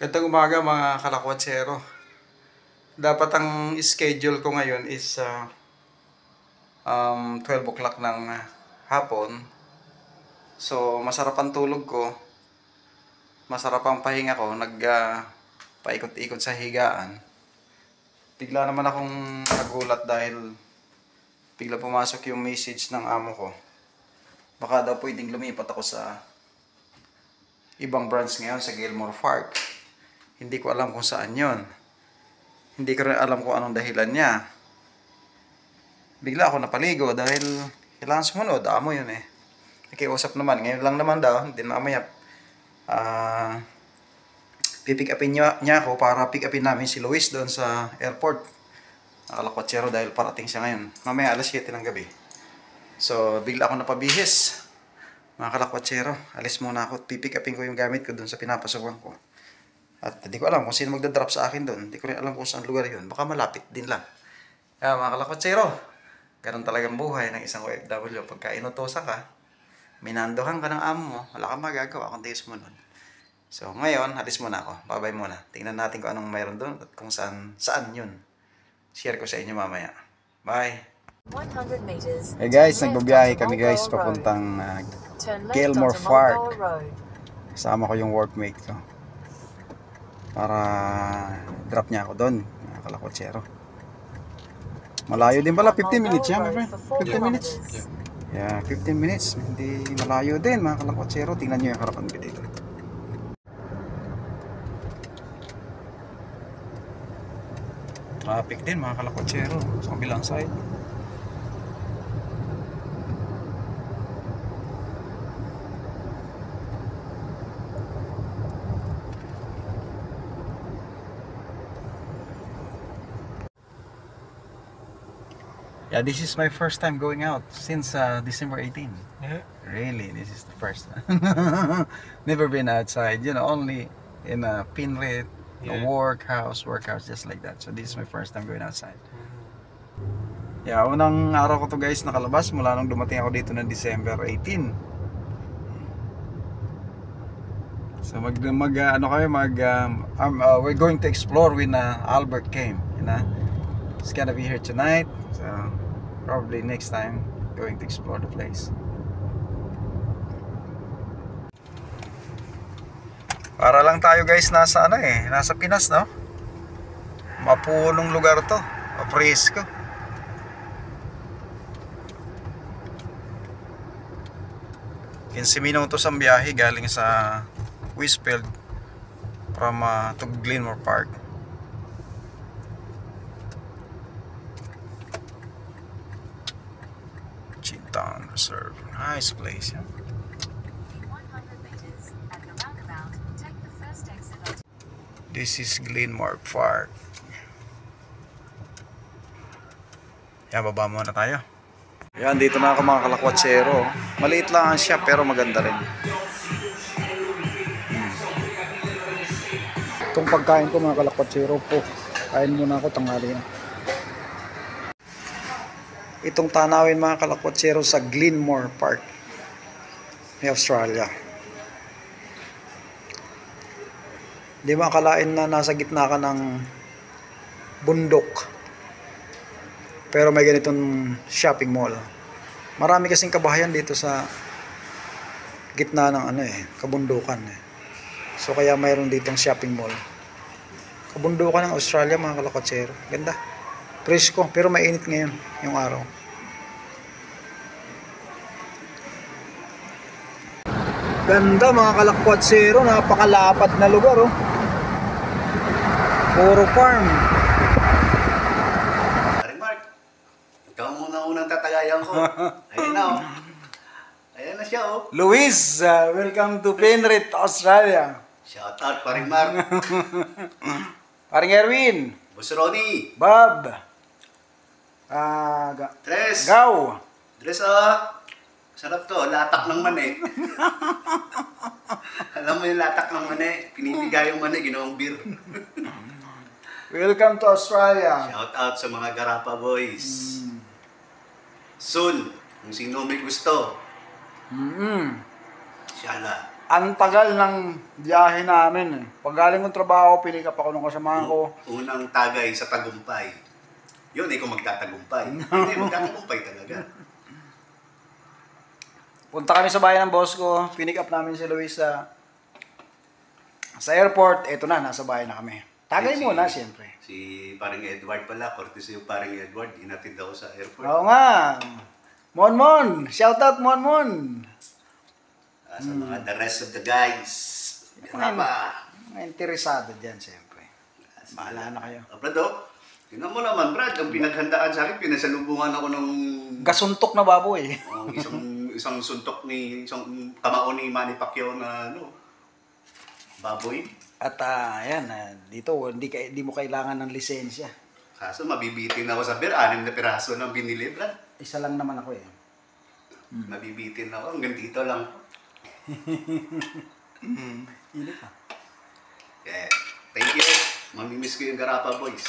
Gandang umaga mga kalakwatsero. Dapat ang schedule ko ngayon is 12 o'clock ng hapon. So masarap ang tulog ko. Masarap ang pahinga ko. Paikot-ikot sa higaan. Bigla naman akong nagulat dahil bigla pumasok yung message ng amo ko. Baka daw pwedeng lumipat ako sa ibang branch ngayon sa Gilmore Park. Hindi ko alam kung saan yon. Hindi ko rin alam kung anong dahilan niya. Bigla ako napaligo dahil kailangan sumunod. Amo yun eh. Nakiusap naman. Ngayon lang naman daw. Hindi na mamaya. Pipick upin niya ako para pick upin namin si Luis doon sa airport. Nakalakotsero dahil parating siya ngayon. Mamaya alas 7 ng gabi. So bigla ako napabihis. Mga kalakwatsero, alis muna ako. Pipick upin ko yung gamit ko doon sa pinapasukan ko. At hindi ko alam kung sino magdadrop sa akin doon. Hindi ko rin alam kung saan lugar yun. Baka malapit din lang. Kaya mga kalakwatsero, ganun talagang buhay ng isang OFW. Pagka inutosa ka, minandohan ka ng amo mo, wala kang magagawa kundi sumunod. So ngayon, alis muna ako. Bye-bye muna. Tingnan natin kung anong mayroon doon at kung saan yun. Share ko sa inyo mamaya. Bye! 100 meters. Hey guys, nagbabiyahe kami guys papuntang Gilmore Park. Kasama ko yung workmate ko para drop niya ako doon, mga kalakwatsero. Malayo din pala, 15 minutes yan, my friend. 15 minutes. Yeah, 15 minutes. Hindi malayo din, mga kalakwatsero. Tingnan nyo yung harapan ko dito. Traffic din, mga kalakwatsero, sa kabilang side. Yeah, this is my first time going out since December 18. Yeah. Really, this is the first time. Never been outside, you know, only in a pinlit, a workhouse, just like that. So this is my first time going outside. Yeah, unang araw ko to guys nakalabas mula nung dumating ako dito ng December 18. So we're going to explore when Albert came, you know. He's gonna be here tonight. So probably next time going to explore the place. Para lang tayo guys nasa nasa Pinas, no? Mapunong lugar to, mapresko. 15 minutos ang biyahe galing sa Westfield from to Gilmore Park. Chintown Reserve. Nice place, yeah. This is Gilmore Park. Yan, baba muna tayo. Yan, dito na ako mga kalakwatsero. Maliit lang ang shop pero maganda rin. Itong pagkain ko mga kalakwatsero po. Kain muna ako, tanghali na. Itong tanawin mga kalakwatsero sa Gilmore Park ni Australia. Di ba akalain na nasa gitna ka ng bundok pero may ganitong shopping mall. Marami kasing kabahayan dito sa gitna ng kabundukan eh. So kaya mayroon ditong shopping mall. Kabundukan ng Australia mga kalakwatsero. Ganda. Presko, pero mainit ngayon yung araw. Ganda mga kalakwatsero, napakalapad na lugar oh. Puro farm. Pare Mark, ikaw muna unang tatagayan ko. Ayun na oh. Ayan na siya oh. Luis, welcome to Penrith, Australia. Shout out Pare Mark. Paring Erwin. Boss Ronnie. Bob. Tres. Gaw. Tres sarap to, latak ng mani. Alam mo yung latak ng mani, pinipigay yung mani, ginawang beer. Welcome to Australia. Shout out sa mga Garapa boys. Soon, kung sino may gusto. Inshallah. Ang tagal ng biyahe namin eh. Pag galing kong trabaho, pinik up ako ng kasamahan ko. Unang tagay sa tagumpay. Yun, ikaw magtatagumpay. Hindi, magtatagumpay talaga. Punta kami sa bahay ng boss ko. Pinik up namin si Luis sa airport. Eto na, nasa bahay na kami. Tagay muna, siyempre. Si paring Edward pala, courtesy yung paring Edward, inatid ako sa airport. Oo nga. Mon! Shout out, Mon! Sa mga the rest of the guys. Yan pa. Mga interesado dyan, siyempre. Bahala na kayo. Brad, tingnan mo naman, Brad, ang pinaghandaan sa akin, pinasalubungan ako ng Gasuntok na baboy. isang suntok isang kamao ni Manny Pacquiao na baboy. At ayan, dito, hindi mo kailangan ng lisensya. Kaso mabibitin ako sa beer, 6 na piraso ng binili, Brad. Isa lang naman ako eh. Mabibitin ako, hanggang dito lang. Init pa. Yeah. Thank you. Mamimiss ko yung Garapa Boys.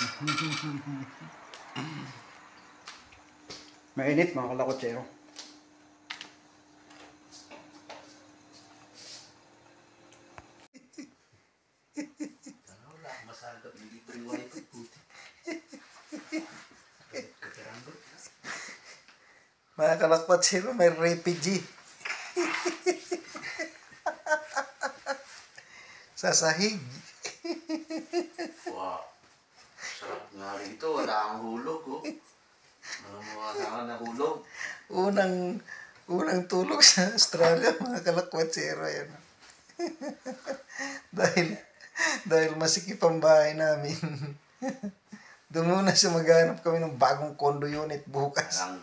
Mainit mga kalakotsero. Wala, masada. Hindi pa yung wifi. Puti. Mga kalakotsero, may refugee. Sa sahig. Wow. Sarap nga rito. Wala kang hulog, oh. Wala kang nahulog. Unang tulog sa Australia, mga kalakotsero yan. dahil masikip ang bahay namin. Doon muna siya maghanap kami ng bagong condo unit bukas. Parang